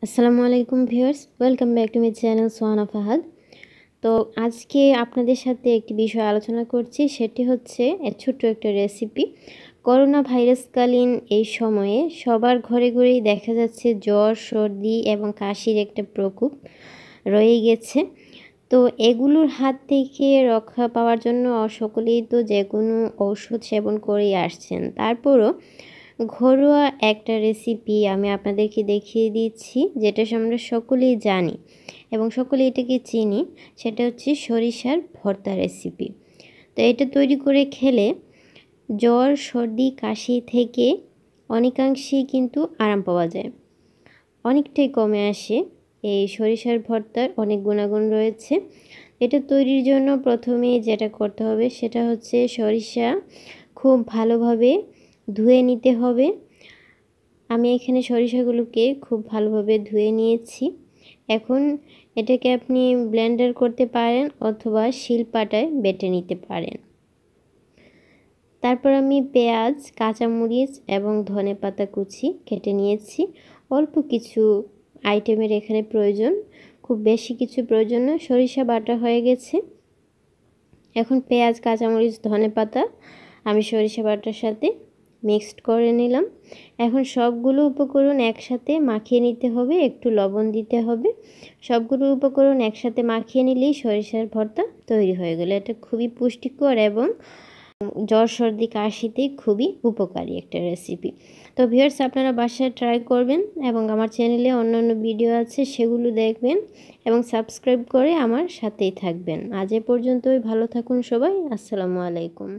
আসসালামু আলাইকুম viewers, welcome back to my channel Sohana Fahad. তো আজকে আপনাদের সাথে একটি বিষয় আলোচনা করছি, সেটি হচ্ছে ছোট্ট একটা রেসিপি। করোনা ভাইরাসকালীন এই সময়ে সবার ঘরে ঘরেই দেখা যাচ্ছে জ্বর, সর্দি এবং কাশির একটা প্রকোপ রয়ে গেছে। তো এগুলোর হাত থেকে রক্ষা পাওয়ার জন্য সকলেই তো যে কোনো ঔষধ সেবন করেই আসছেন। তারপরও ঘরোয়া একটা রেসিপি আমি আপনাদেরকে দেখিয়ে দিচ্ছি, যেটা আমরা সকলেই জানি এবং সকলেই এটাকে চিনি। সেটা হচ্ছে সরিষার ভর্তা রেসিপি। তো এটা তৈরি করে খেলে জ্বর, সর্দি, কাশি থেকে অনেকাংশেই কিন্তু আরাম পাওয়া যায়, অনেকটাই কমে আসে। এই সরিষার ভর্তার অনেক গুণাগুণ রয়েছে। এটা তৈরির জন্য প্রথমে যেটা করতে হবে সেটা হচ্ছে সরিষা খুব ভালোভাবে ধুয়ে নিতে হবে। আমি এখানে সরিষাগুলোকে খুব ভালোভাবে ধুয়ে নিয়েছি। এখন এটাকে আপনি ব্লেন্ডার করতে পারেন অথবা শিলপাটায় বেটে নিতে পারেন। তারপর আমি পেঁয়াজ, কাঁচামরিচ এবং ধনেপাতা কুচি কেটে নিয়েছি। অল্প কিছু আইটেমের এখানে প্রয়োজন, খুব বেশি কিছু প্রয়োজন না। সরিষা বাটা হয়ে গেছে। এখন পেঁয়াজ, কাঁচামরিচ, ধনেপাতা আমি সরিষা বাটার সাথে মিক্সড করে নিলাম। এখন সবগুলো উপকরণ একসাথে মাখিয়ে নিতে হবে, একটু লবণ দিতে হবে। সবগুলো উপকরণ একসাথে মাখিয়ে নিলেই সরিষার ভর্তা তৈরি হয়ে গেল। এটা খুবই পুষ্টিকর এবং জ্বর, সর্দি, কাশিতে খুবই উপকারী একটা রেসিপি। তো ভিউয়ার্স, আপনারা বাসায় ট্রাই করবেন এবং আমার চ্যানেলে অন্যান্য ভিডিও আছে, সেগুলো দেখবেন এবং সাবস্ক্রাইব করে আমার সাথেই থাকবেন। আজ এ পর্যন্তই, ভালো থাকুন সবাই। আসসালামু আলাইকুম।